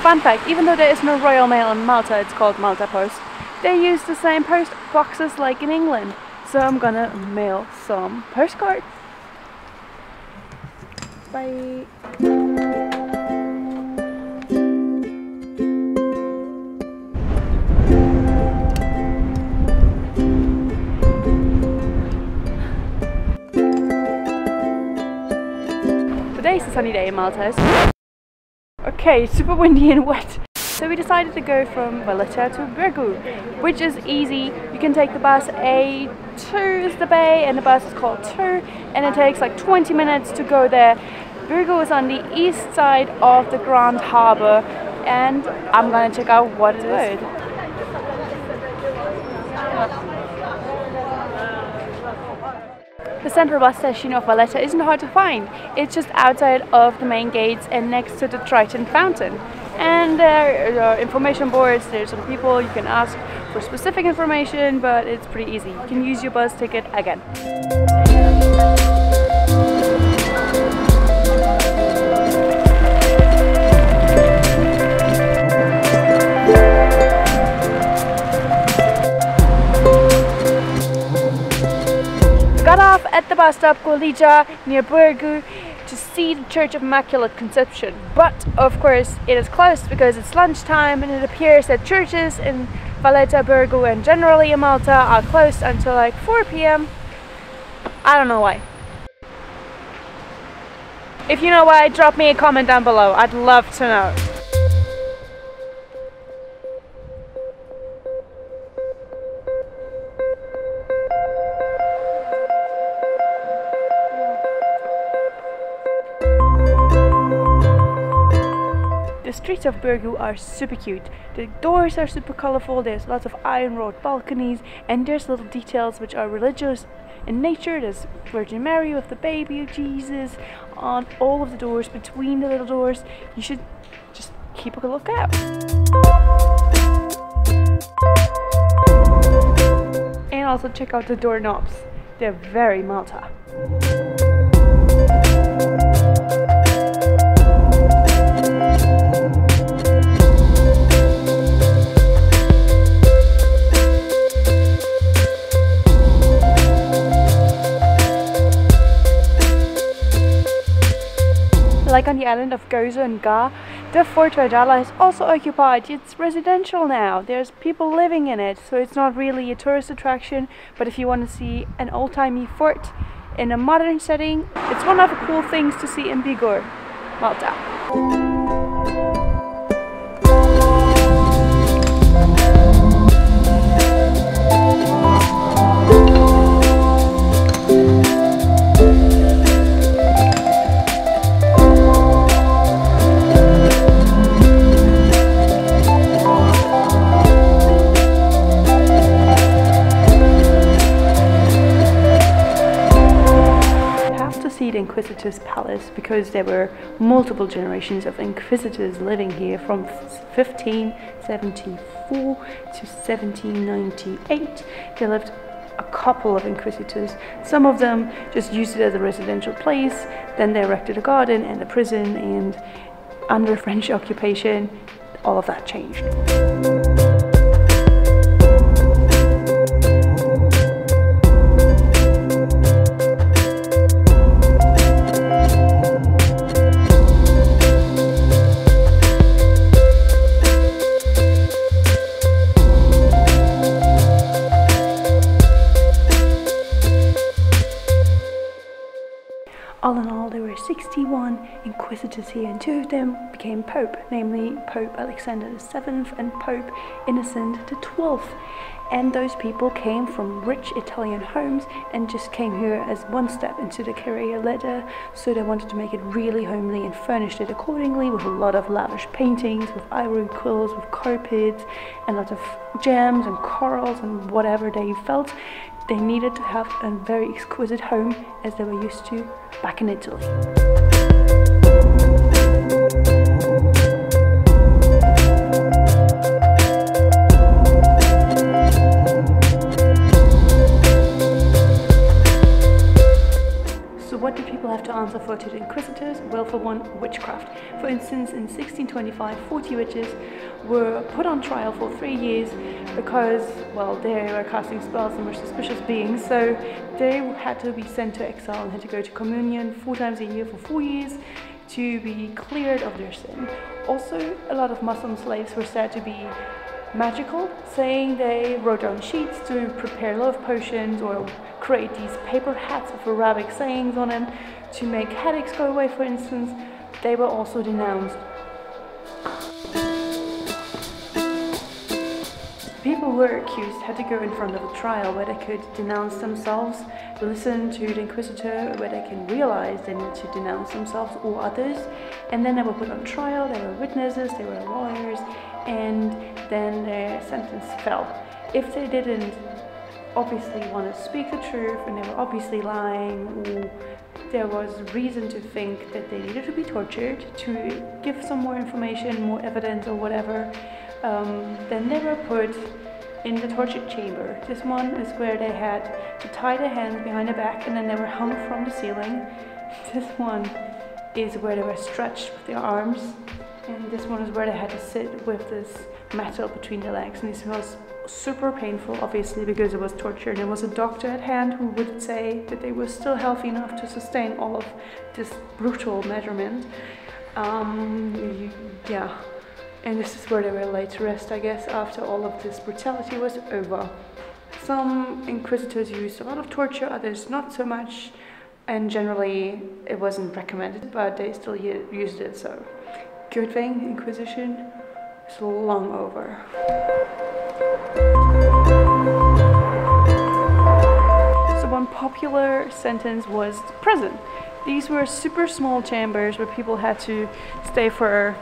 Fun fact, even though there is no Royal Mail in Malta, it's called Malta Post, they use the same post boxes like in England. So I'm gonna mail some postcards. Bye! Today's a sunny day in Malta. Okay, super windy and wet. So we decided to go from Valletta to Birgu, which is easy. You can take the bus A2 is the bay, and the bus is called 2, and it takes like 20 minutes to go there. Birgu is on the east side of the Grand Harbour, and I'm gonna check out what it is. The central bus station of Valletta isn't hard to find. It's just outside of the main gates and next to the Triton fountain. And there are information boards, there's some people you can ask for specific information, but it's pretty easy. You can use your bus ticket again. Got off at the bus stop Golija near Birgu to see the Church of Immaculate Conception, but of course it is closed because it's lunchtime, and it appears that churches in Valletta, Birgu and generally in Malta are closed until like 4 p.m. I don't know why. If you know why, drop me a comment down below, I'd love to know. The streets of Birgu are super cute. The doors are super colorful, there's lots of iron wrought balconies, and there's little details which are religious in nature. There's Virgin Mary with the baby Jesus on all of the doors, between the little doors. You should just keep a look out. And also check out the doorknobs. They're very Malta. Like on the island of Gozo and Ga, the Fort Verdala is also occupied. It's residential now. There's people living in it, so it's not really a tourist attraction. But if you want to see an old-timey fort in a modern setting, it's one of the cool things to see in Birgu, Malta. The Inquisitor's palace, because there were multiple generations of Inquisitors living here from 1574 to 1798. There lived a couple of Inquisitors. Some of them just used it as a residential place, then they erected a garden and a prison, and under French occupation all of that changed. All in all, there were 61 Inquisitors here, and 2 of them became Pope, namely Pope Alexander VII and Pope Innocent XII. And those people came from rich Italian homes and just came here as one step into the career ladder, so they wanted to make it really homely and furnished it accordingly with a lot of lavish paintings, with ivory quills, with carpets, and lots of gems and corals and whatever they felt they needed to have a very exquisite home, as they were used to back in Italy. So what do people have to answer for to the Inquisitors? willful one, witchcraft. For instance, in 1625, 40 witches were put on trial for 3 years because, well, they were casting spells and were suspicious beings, so they had to be sent to exile and had to go to communion 4 times a year for 4 years to be cleared of their sin. Also, a lot of Muslim slaves were said to be magical, saying they wrote down sheets to prepare love potions or create these paper hats with Arabic sayings on them to make headaches go away, for instance. They were also denounced. People who were accused had to go in front of a trial where they could denounce themselves, listen to the Inquisitor, where they can realize they need to denounce themselves or others, and then they were put on trial. They were witnesses, they were lawyers, and then their sentence fell. If they didn't obviously want to speak the truth and they were obviously lying, or there was reason to think that they needed to be tortured to give some more information, more evidence or whatever, then they were put in the torture chamber. This one is where they had to tie their hands behind their back and then they were hung from the ceiling. This one is where they were stretched with their arms, and this one is where they had to sit with this metal between their legs, and this was super painful, obviously, because it was torture, and there was a doctor at hand who would say that they were still healthy enough to sustain all of this brutal measurement. Yeah, and this is where they were laid to rest, I guess, after all of this brutality was over. Some inquisitors used a lot of torture, others not so much, and generally it wasn't recommended, but they still used it, so good thing the Inquisition is long over. So one popular sentence was prison. These were super small chambers where people had to stay for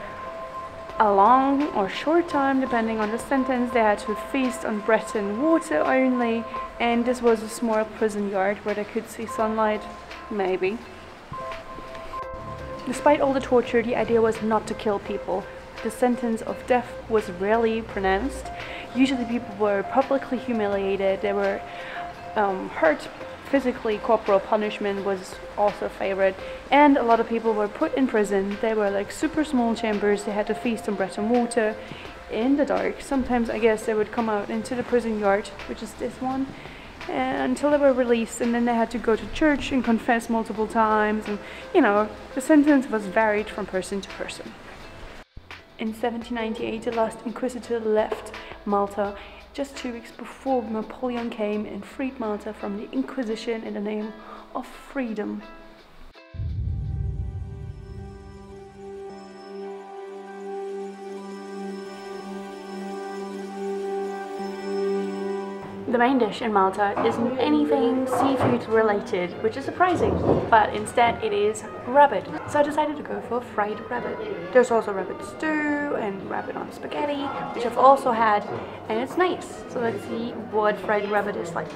a long or short time depending on the sentence. They had to feast on bread and water only, and this was a small prison yard where they could see sunlight, maybe. Despite all the torture, the idea was not to kill people. The sentence of death was rarely pronounced. Usually people were publicly humiliated, they were hurt physically. Corporal punishment was also favored, and a lot of people were put in prison. They were like super small chambers. They had to feast on bread and water in the dark. Sometimes I guess they would come out into the prison yard, which is this one, until they were released, and then they had to go to church and confess multiple times, and you know, the sentence was varied from person to person. In 1798, the last Inquisitor left Malta just 2 weeks before Napoleon came and freed Malta from the Inquisition in the name of freedom. The main dish in Malta isn't anything seafood related, which is surprising, but instead it is rabbit. So I decided to go for fried rabbit. There's also rabbit stew and rabbit on spaghetti, which I've also had, and it's nice. So let's see what fried rabbit is like.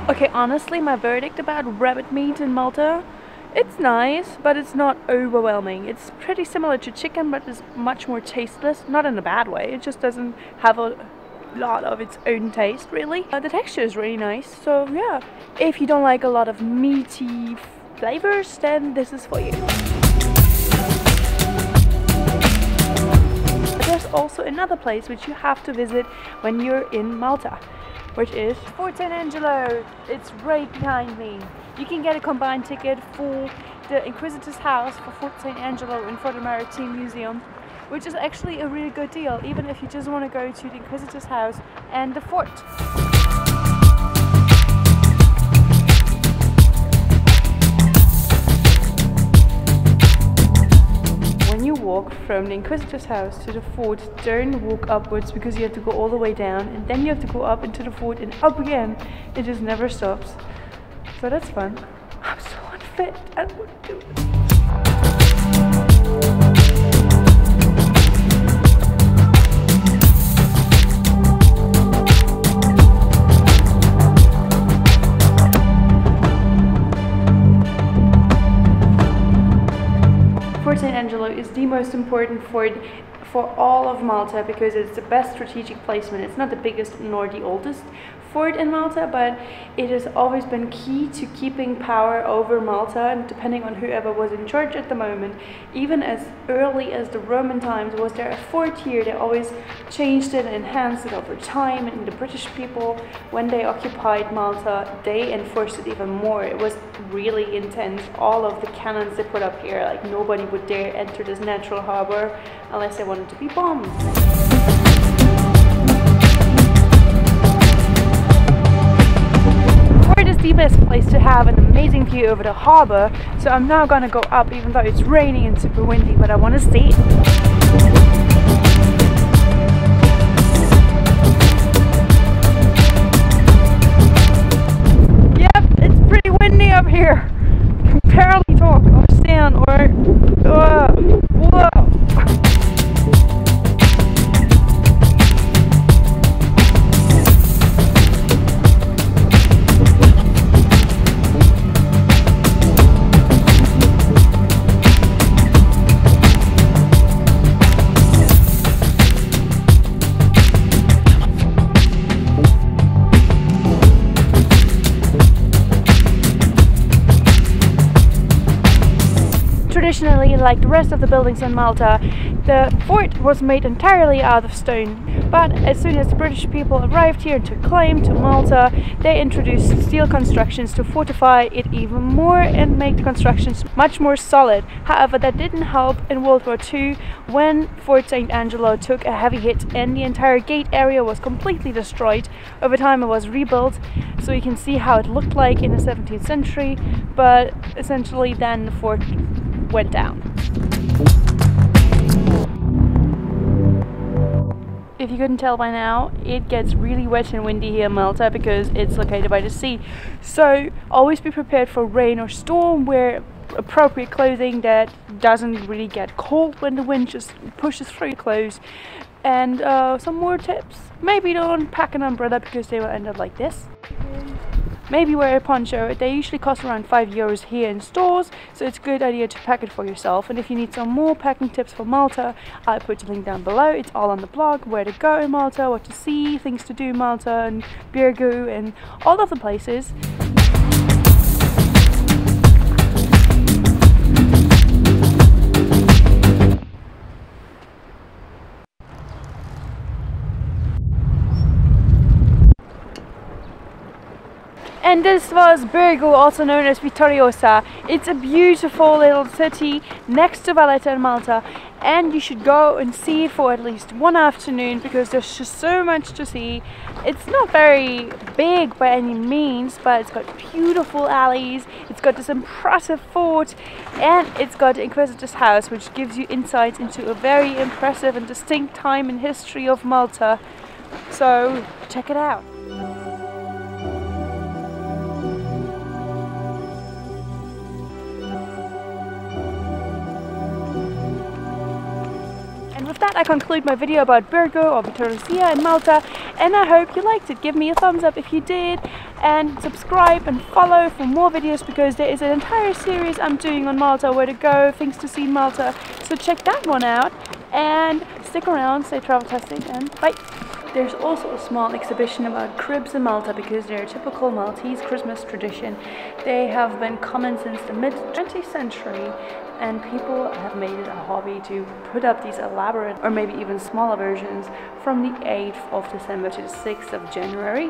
Okay, honestly, my verdict about rabbit meat in Malta, it's nice, but it's not overwhelming. It's pretty similar to chicken, but it's much more tasteless. Not in a bad way, it just doesn't have a lot of its own taste, really. The texture is really nice, so yeah. If you don't like a lot of meaty flavors, then this is for you. There's also another place which you have to visit when you're in Malta, which is Fort St. Angelo. It's right behind me. You can get a combined ticket for the Inquisitor's house, for Fort St. Angelo, and for the Maritime Museum, which is actually a really good deal, even if you just want to go to the Inquisitor's house and the fort. When you walk from the Inquisitor's house to the fort, don't walk upwards because you have to go all the way down, and then you have to go up into the fort and up again. It just never stops. So that's fun. I'm so unfit, I don't want to do it. Fort St. Angelo is the most important fort for all of Malta because it's the best strategic placement. It's not the biggest nor the oldest fort in Malta, but it has always been key to keeping power over Malta, and depending on whoever was in charge at the moment. Even as early as the Roman times was there a fort here. They always changed it and enhanced it over time, and the British people, when they occupied Malta, they enforced it even more. It was really intense. All of the cannons they put up here, like nobody would dare enter this natural harbor unless they wanted to be bombed. The best place to have an amazing view over the harbour, so I'm now gonna go up even though it's raining and super windy, but I want to see it. Yep, it's pretty windy up here. I can barely talk or stand or whoa. Traditionally, like the rest of the buildings in Malta, the fort was made entirely out of stone, but as soon as the British people arrived here and took claim to Malta, they introduced steel constructions to fortify it even more and make the constructions much more solid. However, that didn't help in World War II when Fort St. Angelo took a heavy hit and the entire gate area was completely destroyed. Over time it was rebuilt, so you can see how it looked like in the 17th century, but essentially then the fort went down. If you couldn't tell by now, it gets really wet and windy here in Malta because it's located by the sea. So always be prepared for rain or storm, wear appropriate clothing that doesn't really get cold when the wind just pushes through your clothes. And some more tips. Maybe don't pack an umbrella because they will end up like this. Maybe wear a poncho. They usually cost around €5 here in stores, so it's a good idea to pack it for yourself. And if you need some more packing tips for Malta, I'll put the link down below. It's all on the blog, where to go in Malta, what to see, things to do in Malta and Birgu and all of the places. And this was Birgu, also known as Vittoriosa. It's a beautiful little city next to Valletta in Malta, and you should go and see it for at least one afternoon because there's just so much to see. It's not very big by any means, but it's got beautiful alleys, it's got this impressive fort, and it's got the Inquisitor's house, which gives you insights into a very impressive and distinct time in history of Malta. So check it out. With that, I conclude my video about Birgu or Vittoriosa in Malta, and I hope you liked it. Give me a thumbs up if you did, and subscribe and follow for more videos because there is an entire series I'm doing on Malta, where to go, things to see in Malta, so check that one out and stick around, stay travel-tastic, and bye! There's also a small exhibition about cribs in Malta because they're a typical Maltese Christmas tradition. They have been common since the mid-20th century, and people have made it a hobby to put up these elaborate or maybe even smaller versions from the 8th of December to the 6th of January.